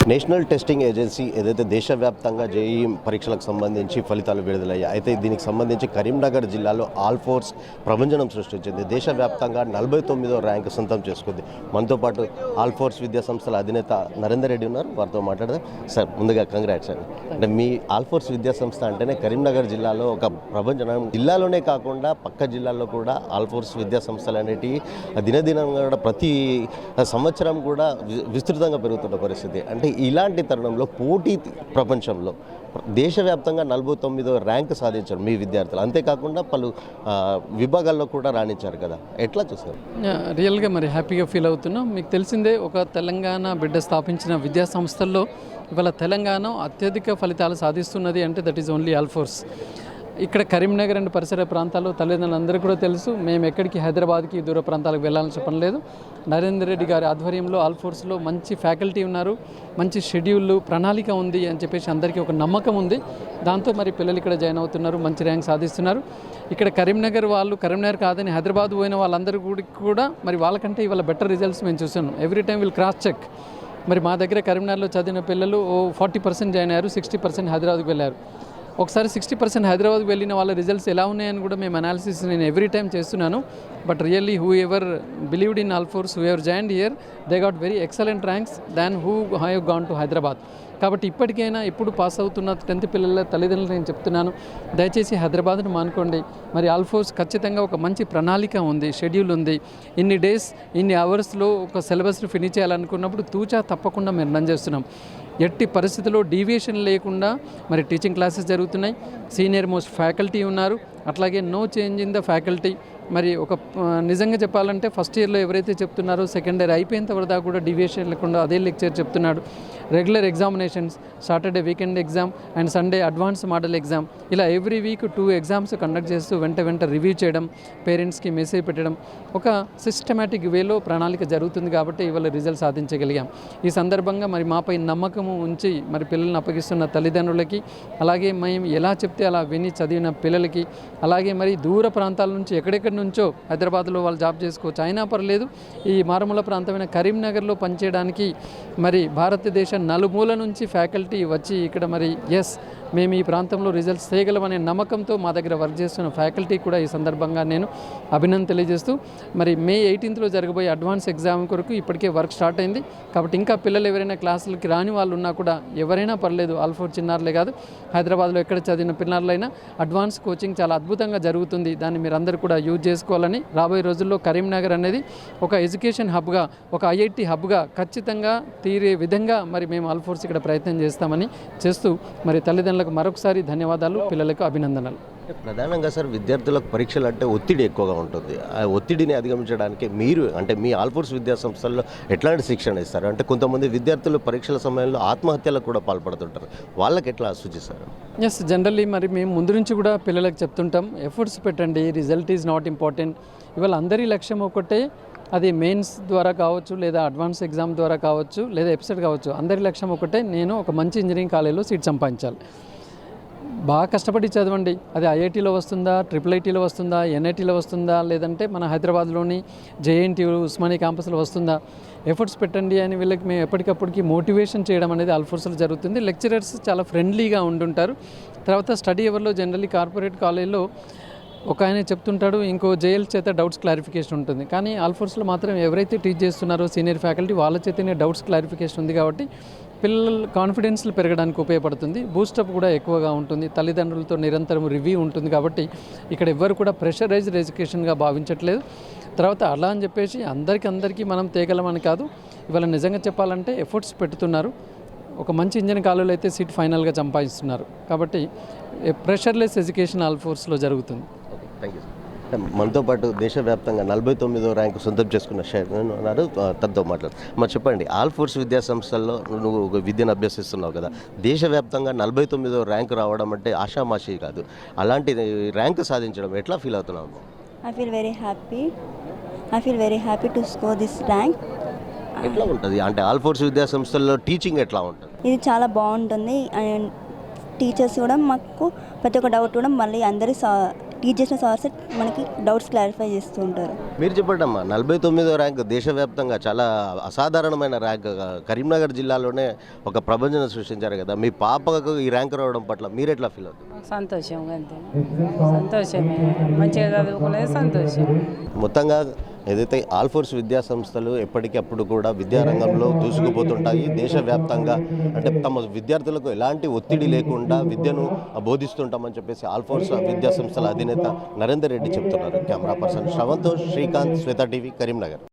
National testing agency ఏదైతే దేశవ్యాప్తంగా JEE పరీక్షలకు సంబంధించి ఫలితాలు విడుదలయ్యాయి. అయితే దీనికి సంబంధించి కరీంనగర్ జిల్లాలో ఆల్ ఫోర్స్ ప్రభంజనం సృష్టించింది. దేశవ్యాప్తంగా 49వ ర్యాంకు సొంతం చేసుకుంది. మనతో పాటు ఆల్ ఫోర్స్ విద్యా సంస్థల అధినేత నరేందర్ రెడ్డి ఉన్నారు. వారితో మాట్లాడదాం. సార్, ముందుగా కంగ్రాట్స్ అండి. అంటే మీ ఆల్ ఫోర్స్ విద్యా సంస్థ అంటేనే కరీంనగర్ జిల్లాలో ఒక ప్రభంజనం. జిల్లాలోనే కాకుండా పక్క జిల్లాల్లో కూడా ఆల్ ఫోర్స్ విద్యా సంస్థలు అనేటివి దినదినంగా కూడా ప్రతి సంవత్సరం కూడా విస్తృతంగా పెరుగుతున్న పరిస్థితి. అంటే ఇలాంటి తరుణంలో పోటీ ప్రపంచంలో దేశవ్యాప్తంగా 49వ ర్యాంకు సాధించారు మీ విద్యార్థులు. అంతేకాకుండా పలు విభాగాల్లో కూడా రాణించారు కదా, ఎట్లా చూస్తారు? రియల్గా మరి హ్యాపీగా ఫీల్ అవుతున్నాం. మీకు తెలిసిందే, ఒక తెలంగాణ బిడ్డ స్థాపించిన విద్యా సంస్థల్లో ఇవాళ తెలంగాణ అత్యధిక ఫలితాలు సాధిస్తున్నది అంటే that is only all force. ఇక్కడ కరీంనగర్ అండ్ పరిసర ప్రాంతాల్లో తల్లిదండ్రులందరూ కూడా తెలుసు, మేము ఎక్కడికి హైదరాబాద్కి దూర ప్రాంతాలకు వెళ్ళాలని చెప్పడం లేదు. నరేందర్ రెడ్డి గారి ఆధ్వర్యంలో ఆల్ ఫోర్స్లో మంచి ఫ్యాకల్టీ ఉన్నారు, మంచి షెడ్యూళ్ళు, ప్రణాళిక ఉంది అని చెప్పేసి అందరికీ ఒక నమ్మకం ఉంది. దాంతో మరి పిల్లలు ఇక్కడ జాయిన్ అవుతున్నారు, మంచి ర్యాంక్ సాధిస్తున్నారు. ఇక్కడ కరీంనగర్ వాళ్ళు కరీంనగర్ కాదని హైదరాబాద్ పోయిన వాళ్ళందరూ కూడా మరి వాళ్ళకంటే ఇవాళ బెటర్ రిజల్ట్స్ మేము చూసాను. Every time will cross check. మరి మా దగ్గర కరీంనగర్లో చదివిన పిల్లలు 40% జాయిన్ అయ్యారు, 60% హైదరాబాద్కి వెళ్ళారు. ఒకసారి 60% హైదరాబాద్కి వెళ్ళిన వాళ్ళ రిజల్ట్స్ ఎలా ఉన్నాయని కూడా మేము అనాలిసిస్ నేను ఎవ్రీ టైం చేస్తున్నాను. But really who ever believed in all force, who ever joined here, they got very excellent ranks than who have gone to Hyderabad. కాబట్టి ఇప్పటికైనా ఎప్పుడు పాస్ అవుతున్న 10th పిల్లల తల్లిదండ్రులు నేను చెప్తున్నాను, దయచేసి హైదరాబాద్ను మానుకోండి. మరి ఆల్ ఫోర్స్ ఖచ్చితంగా ఒక మంచి ప్రణాళిక ఉంది, షెడ్యూల్ ఉంది. ఇన్ని డేస్ ఇన్ని అవర్స్లో ఒక సిలబస్ని ఫినిష్ చేయాలనుకున్నప్పుడు తూచా తప్పకుండా మేము రన్ చేస్తున్నాం. ఎట్టి పరిస్థితుల్లో డీవియేషన్ లేకుండా మరి టీచింగ్ క్లాసెస్ జరుగుతున్నాయి. సీనియర్ మోస్ట్ ఫ్యాకల్టీ ఉన్నారు. అట్లాగే no change in the faculty. మరి ఒక నిజంగా చెప్పాలంటే ఫస్ట్ ఇయర్లో ఎవరైతే చెప్తున్నారో సెకండ్ ఇయర్ అయిపోయేంత వరకు కూడా డీవియేషన్ లేకుండా అదే లెక్చర్ చెప్తున్నాడు. Regular examinations, Saturday weekend exam and Sunday advance model exam, ఇలా ఎవ్రీ వీక్ 2 ఎగ్జామ్స్ కండక్ట్ చేస్తూ వెంట రివ్యూ చేయడం, పేరెంట్స్కి మెసేజ్ పెట్టడం, ఒక సిస్టమేటిక్ వేలో ప్రణాళిక జరుగుతుంది. కాబట్టి ఇవాళ రిజల్ట్ సాధించగలిగాం. ఈ సందర్భంగా మరి మాపై నమ్మకము ఉంచి మరి పిల్లల్ని అప్పగిస్తున్న తల్లిదండ్రులకి, అలాగే మేము ఎలా చెప్తే అలా విని చదివిన పిల్లలకి, అలాగే మరి దూర ప్రాంతాల నుంచి ఎక్కడెక్కడి నుంచో హైదరాబాద్లో వాళ్ళు జాబ్ చేసుకోవచ్చు, అయినా పర్లేదు ఈ మారుమూల ప్రాంతమైన కరీంనగర్లో పనిచేయడానికి మరి భారతదేశ నలుమూల నుంచి ఫ్యాకల్టీ వచ్చి ఇక్కడ మరి మేము ఈ ప్రాంతంలో రిజల్ట్స్ చేయగలమనే నమ్మకంతో మా దగ్గర వర్క్ చేస్తున్న ఫ్యాకల్టీ కూడా ఈ సందర్భంగా నేను అభినందన తెలియజేస్తూ, మరి May 18th జరగబోయే అడ్వాన్స్ ఎగ్జామ్ కొరకు ఇప్పటికే వర్క్ స్టార్ట్ అయింది. కాబట్టి ఇంకా పిల్లలు ఎవరైనా క్లాసులకి రాని వాళ్ళు ఉన్నా కూడా ఎవరైనా పర్లేదు, ఆల్ ఫోర్ చిన్నారులే కాదు, హైదరాబాద్లో ఎక్కడ చదివిన పిల్లలైనా అడ్వాన్స్ కోచింగ్ చాలా అద్భుతంగా జరుగుతుంది. దాన్ని మీరు అందరూ కూడా యూజ్ చేసుకోవాలని, రాబోయే రోజుల్లో కరీంనగర్ అనేది ఒక ఎడ్యుకేషన్ హబ్గా, ఒక IIT హబ్గా ఖచ్చితంగా తీరే విధంగా మరి మేము ఆల్ ఫోర్స్ ఇక్కడ ప్రయత్నం చేస్తామని చేస్తూ మరి తల్లిదండ్రులకు మరొకసారి ధన్యవాదాలు, పిల్లలకు అభినందనలు. ప్రధానంగా సార్, విద్యార్థులకు పరీక్షలు అంటే ఒత్తిడి ఎక్కువగా ఉంటుంది. ఆ ఒత్తిడిని అధిగమించడానికి మీరు అంటే మీ ఆల్ ఫోర్స్ విద్యా సంస్థల్లో ఎట్లాంటి శిక్షణ ఇస్తారు? అంటే కొంతమంది విద్యార్థులు పరీక్షల సమయంలో ఆత్మహత్యలకు కూడా పాల్పడుతుంటారు, వాళ్ళకి ఎట్లా సూచిస్తారు? జనరల్లీ మరి మేము ముందు నుంచి కూడా పిల్లలకు చెప్తుంటాం, ఎఫర్ట్స్ పెట్టండి, రిజల్ట్ ఈజ్ నాట్ ఇంపార్టెంట్. ఇవాళ అందరి లక్ష్యం ఒకటే, అది మెయిన్స్ ద్వారా కావచ్చు, లేదా అడ్వాన్స్ ఎగ్జామ్ ద్వారా కావచ్చు, లేదా ఎపిసెట్ కావచ్చు, అందరి లక్ష్యం ఒకటే, నేను ఒక మంచి ఇంజనీరింగ్ కాలేజీలో సీట్ సంపాదించాలి. బాగా కష్టపడి చదవండి, అది IITలో వస్తుందా, IIITలో వస్తుందా, NITలో వస్తుందా, లేదంటే మన హైదరాబాద్లోని JNT ఉస్మానియా క్యాంపస్లో వస్తుందా, ఎఫర్ట్స్ పెట్టండి అని వీళ్ళకి మేము ఎప్పటికప్పటికి మోటివేషన్ చేయడం అనేది ఆల్ ఫోర్స్లో జరుగుతుంది. లెక్చరర్స్ చాలా ఫ్రెండ్లీగా ఉంటుంటారు. తర్వాత స్టడీ అవర్లో జనరల్లీ కార్పొరేట్ కాలేజ్లో ఒక ఆయన చెప్తుంటాడు, ఇంకో JL చేత డౌట్స్ క్లారిఫికేషన్ ఉంటుంది. కానీ ఆల్ ఫోర్స్లో మాత్రం ఎవరైతే టీచ్ చేస్తున్నారో సీనియర్ ఫ్యాకల్టీ వాళ్ళ చేతనే డౌట్స్ క్లారిఫికేషన్ ఉంది. కాబట్టి పిల్లల కాన్ఫిడెన్స్లు పెరగడానికి ఉపయోగపడుతుంది. బూస్టప్ కూడా ఎక్కువగా ఉంటుంది. తల్లిదండ్రులతో నిరంతరం రివ్యూ ఉంటుంది. కాబట్టి ఇక్కడ ఎవ్వరు కూడా ప్రెషరైజ్డ్ ఎడ్యుకేషన్గా భావించట్లేదు. తర్వాత అలా అని చెప్పేసి అందరికీ మనం తేగలమని కాదు. ఇవాళ నిజంగా చెప్పాలంటే ఎఫర్ట్స్ పెడుతున్నారు. ఒక మంచి ఇంజనీరింగ్ కాలేజీలో అయితే సీట్ ఫైనల్గా సంపాదిస్తున్నారు. కాబట్టి ప్రెషర్లెస్ ఎడ్యుకేషన్ ఆల్ ఫోర్స్లో జరుగుతుంది. Thank you sir. మనతో పాటు దేశవ్యాప్తంగా 49వ ర్యాంకు సొంతం చేసుకున్న షైన్ ఉన్నారు, తనతో మాట్లాడు. మరి చెప్పండి, ఆల్ ఫోర్స్ విద్యా సంస్థల్లో నువ్వు విద్యను అభ్యసిస్తున్నావు కదా, దేశవ్యాప్తంగా 49వ ర్యాంకు రావడం అంటే ఆషామాషి కాదు. అలాంటి ర్యాంకు సాధించడం ఎట్లా ఫీల్ అవుతున్నావు? I feel very happy to score this rank. ఎట్లా ఉంటుంది అంటే ఆల్ ఫోర్స్ విద్యా సంస్థల్లో టీచింగ్ ఎట్లా ఉంటుంది? ఇది చాలా బాగుంటుంది. అండ్ టీచర్స్ కూడా మాకు ప్రతి ఒక్క డౌట్ కూడా మళ్ళీ అందరూ టీచ్ చేసిన సార్స్ మనకి డౌట్స్ క్లారిఫై చేస్తూ ఉంటారు. మీరు చెప్పండి అమ్మా, 49వ ర్యాంక్ దేశవ్యాప్తంగా చాలా అసాధారణమైన ర్యాంక్. కరీంనగర్ జిల్లాలోనే ఒక ప్రభంజనం సృష్టించారు కదా, మీ పాపకు ఈ ర్యాంక్ రావడం పట్ల మీరు ఎట్లా ఫీల్ అవుతుంది? సంతోషం అంతే, సంతోషమే, మంచిగా చదువుకునేది సంతోషం. మొత్తంగా ఏదైతే ఆల్ ఫోర్స్ విద్యా సంస్థలు ఎప్పటికప్పుడు కూడా విద్యారంగంలో దూసుకుపోతుంటాయి. దేశవ్యాప్తంగా అంటే తమ విద్యార్థులకు ఎలాంటి ఒత్తిడి లేకుండా విద్యను బోధిస్తుంటామని చెప్పేసి ఆల్ ఫోర్స్ విద్యా సంస్థల అధినేత నరేందర్ రెడ్డి చెప్తున్నారు. కెమెరా పర్సన్ శ్రవంతో శ్రీకాంత్, శ్వేత టీవీ, కరీంనగర్.